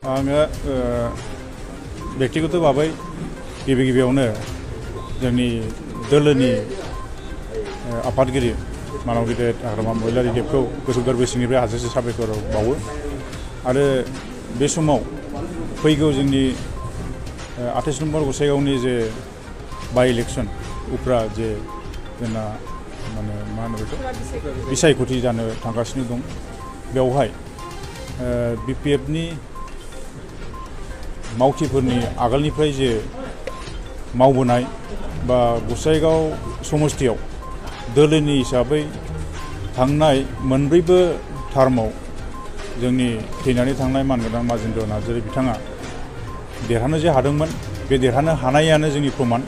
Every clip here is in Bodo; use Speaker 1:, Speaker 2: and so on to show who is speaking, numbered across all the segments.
Speaker 1: आङो बेक्तिगत भाबै गिबियावनो जोंनि दोलोनि आफादगिरि मानव गिदिर हाग्रामा महिलारि देबखौ गोसो गोरबो सिंनिफ्राय हाजासे साबायखर बावो आरो बे समाव फैगौ जोंनि 28 नम्बर गसाइगावनि जे बाय इलेक्शन उफ्रा जे जोंना माने मा होनो बेखौ बिसायख'थि जानो थांगासिनो दं बेवहाय बिपिएफनि मावथिफोरनि आगोलनिफ्राय जे मावबोनाय बा गसाइगाव समस्तियाव दोलोनि हिसाबै थांनाय मोनब्रैबो टार्माव जोंनि थैनानै थांनाय मानगोनां माजेन्द्र नार्जारी बिथाङा देरहानो जे हादोंमोन बे देरहानो हानायानो जोंनि प्रमान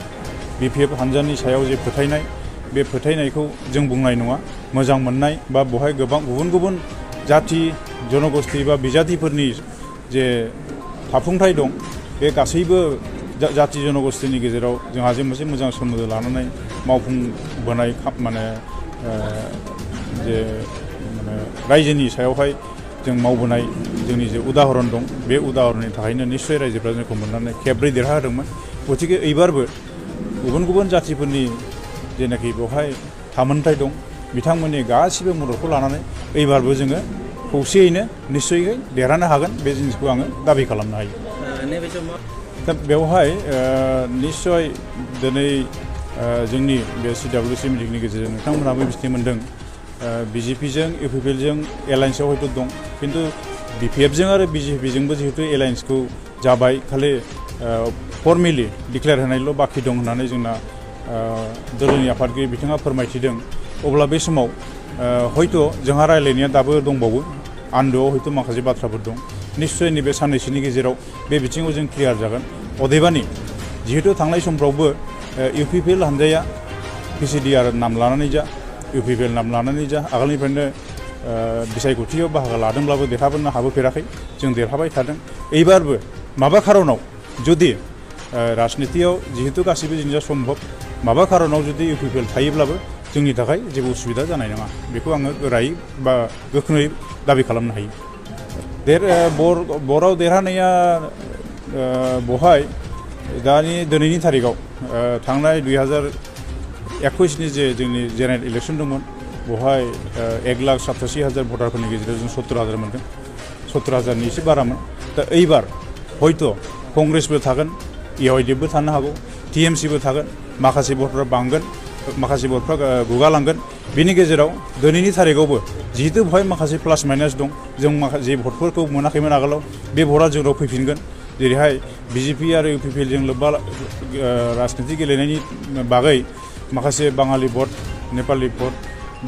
Speaker 1: बिपिएफ हानजानि सायाव जे फोथायनाय बे फोथायनायखौ जों बुंनाय नङा मोजां मोननाय बा बहाय गोबां गुबुन जाति जनगोष्ठी बा बिजातिफोरनि जे थाफुंथाय दं बे गासैबो जाति जनगोष्ठीनि गेजेराव जोंहा जे मोनसे मोजां सोमोन्दो लानानै मावफुंबोनाय माने जे माने रायजोनि सायावहाय जों मावबोनाय जोंनि जे उदाहरन दं बे उदाहरननि थाखायनो निश्चय रायजोफ्रा जोंखौ मोननानै खेबब्रै देरहाहोदोंमोन गतिके एबारबो गुबुन जातिफोरनि जेनाखि बेवहाय थामोनथाय दं बिथांमोननि गासिबो मददखौ लानानै एबारबो जोङो खौसेयैनो निश्चयै देरहानो हागोन बे जिनिसखौ आङो दाबि खालामनो हायो दा बेवहाय निश्चय दिनै जोंनि बे CWC मिटिंनि गेजेरजों नोंथांमोनाबो मिथिनो मोन्दों BJPजों UPPजों एलायन्सआव हयथ' दं खिन्थु BPFजों आरो BJPजोंबो जिहेतु एलायन्सखौ जाबाय खालि फर्मेलि डिक्लेयार होनायल' बाखि दं होननानै जोंना दोलोनि आफादगिरि बिथाङा फोरमायथिदों अब्ला बे समाव हयथ' जोंहा रायलायनाया दाबो दंबावो आन्दोआव हयथ' माखासे बाथ्राफोर दं निश्चय नैबे साननैसोनि गेजेराव बे बिथिङाव जों क्लियार जागोन अदेबानि जिहेतु थांनाय समफ्रावबो UPPL हानजाया PCDR नाम लानानै जा UPPL नाम लानानै जा आगोलनिफ्रायनो बिसायख'थियाव बाहागो लादोंब्लाबो देरहाबोनो हाबोफेराखै जों देरहाबाय थादों एबारबो माबा खारनाव जुदि राजनितियाव जिहेतु गासिबो जिनिसा सम्भब माबा खारनाव जुदि UPPL थायोब्लाबो जोंनि थाखाय जेबो उसुबिदा जानाय नङा बेखौ आङो गोरायै बा गोख्रोङै दाबि खालामनो हायो बराव देरहानाया बहाय दिनैनि तारिखाव थांनाय 2021नि जे जोंनि जेनेरेल इलेक्शन दंमोन बहाय 1,87,000 भटारफोरनि गेजेराव जों 70,000 मोनदों 70,000नि एसे बारामोन दा एबार हयथ' कंग्रेसबो थागोन EIDFबो थानो हागौ TMCबो थागोन माखासे भटफोरा बांगोन माखासे भटफ्रा गुगालांगोन बेनि गेजेराव दिनैनि तारिखावबो जिहेतु बेवहाय माखासे प्लास माइनास दं जों माखासे भटफोरखौ मोनाखैमोन आगोलाव बे भटआ जोंनाव फैफिनगोन जेरैहाय BJP आरो UPPलजों लोब्बा राजनिति गेलेनायनि बागै माखासे बाङालि भट नेपालि भट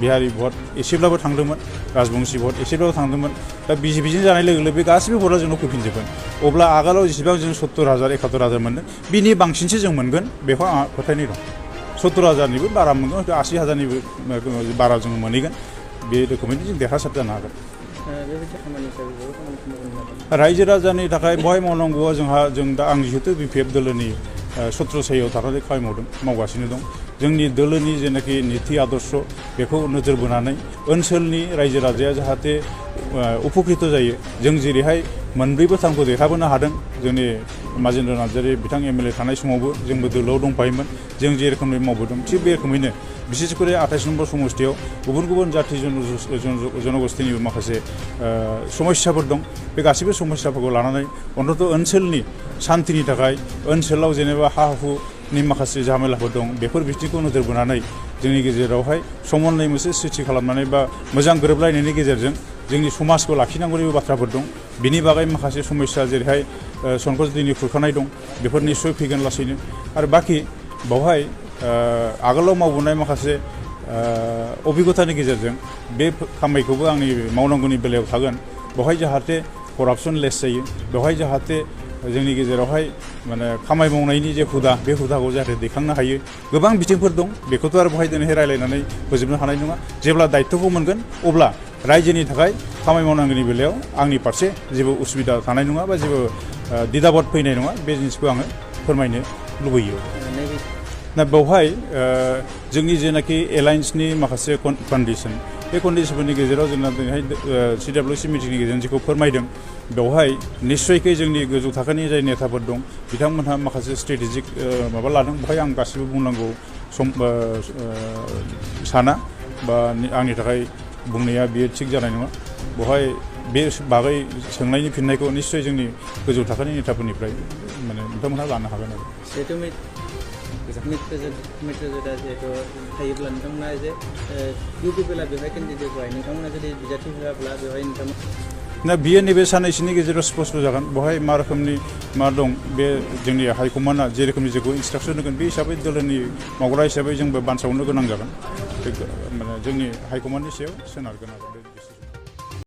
Speaker 1: बिहारि भट एसेब्लाबो थांदोंमोन राजबंशी भट एसेब्लाबो थांदोंमोन दा BJPजों जानाय लोगो लोगो बे गासिबो भटआ जोंनाव फैफिनजोबगोन अब्ला आगोलाव जेसेबां जों 70,000 71,000 मोनदों बिनि बांसिनसो जों मोनगोन बेखौ आंहा फोथायनाय दं 70,000निबो बारा मोनगोन 80,000निबो बारा जों मोनहैगोन बे रोखोमैनो जों देरहासार जानो हागोन रायजो राजानि थाखाय बहाय मावनांगौआ जों दा आं जिहेतु BPF दोलोनि सत्रसायाव थानानै खामानि मावगासिनो दं जोंनि दोलोनि जेनाखि नीति आदर्श बेखौ नोजोर बोनानै ओनसोलनि रायजो राजाया जाहाथे उपकृत जायो जों जेरैहाय मोनब्रैबो टार्मखौ देरहाबोनो हादों जोंनि माजेन्द्र नार्जारी बिथां MLA थानाय समावबो जोंबो दोलोआव दंफायोमोन जों जे रोखोमै मावबोदों थिग बे रोखोमैनो बिसेस करे 28 नम्बर समस्तियाव गुबुन जाति जनगोष्ठीनिबो माखासे समस्याफोर दं बे गासैबो समस्याफोरखौ लानानै अन्तत ओनसोलनि शान्तिनि थाखाय ओनसोलाव जेनेबा हा हुनि माखासे झामेलाफोर दं बेफोर बिथिंखौ नोजोर बोनानै जोंनि गेजेरावहाय समन्वय मोनसे सृष्टि खालामनानै बा मोजां गोरोबलायनायनि गेजेरजों जोंनि समाजखौ लाखिनांगौनिबो बाथ्राफोर दं बिनि बागै माखासे समस्या जेरैहाय संकस दैनि खुरखानाय दं बेफोर निस्सय फैगोन लासैनो आरो बाखि बावहाय आगोलाव मावबोनाय माखासे अभिगतानि गेजेरजों बे खामानिखौबो आंनि मावनांगौनि बेलायाव थागोन बेवहाय जाहाथे करापसन लेस जायो बेवहाय जाहाथे जोंनि गेजेरावहाय माने खामानि मावनायनि जे हुदा बे हुदाखौ जाहाथे दैखांनो हायो गोबां बिथिंफोर दं बेखौथ' आरो बेवहाय दिनैहाय रायलायनानै फोजोबनो हानाय नङा जेब्ला दायित्वखौ मोनगोन अब्ला रायजोनि थाखाय खामानि मावनांगौनि बेलायाव आंनि फारसे जेबो उसुबिदा थानाय नङा बा जेबो दिदाबद फैनाय नङा बे जिनिसखौ आङो फोरमायनो लुबैयो दा बेवहाय जोंनि जेनाखि एलायन्सनि माखासे कन्डिसन बे कन्डिसनफोरनि गेजेराव जोंना दिनैहाय CWC मिटिंनि गेजेरजों जेखौ फोरमायदों बेवहाय निस्सयकै जोंनि गोजौ थाखोनि जाय नेताफोर दं बिथांमोनहा माखासे स्ट्रेटेजिक माबा लादों बेवहाय आं गासिबो बुंनांगौ साना बा आंनि थाखाय बुंनाया बेयो थिग जानाय नङा बेवहाय बे बागै सोंनायनि फिननायखौ निस्सय जोंनि गोजौ थाखोनि नेताफोरनिफ्राय माने बिथांमोनहा लानो हागोन आरो
Speaker 2: मित्रजोता जिहेतु थायोब्ला नोंथांमोना जे इउपिपिएलआ बेवहाय केन्डिडेट होबाय नोंथांमोना जुदि बिजाथि होआब्ला बेवहाय नोंथांमोना
Speaker 1: ना बियो नैबे साननैसोनि गेजेराव स्पष्ट जागोन बेवहाय मा रोखोमनि मा दं बे जोंनि हाइकमान्डआ जे रोखोमनि जोंखौ इन्सट्राक्सन होगोन बे हिसाबै दोलोनि मावग्रा हिसाबै जोंबो बानसावनो गोनां जागोन माने जोंनि हाइकमान्डनि सायाव सोनारगोन आरो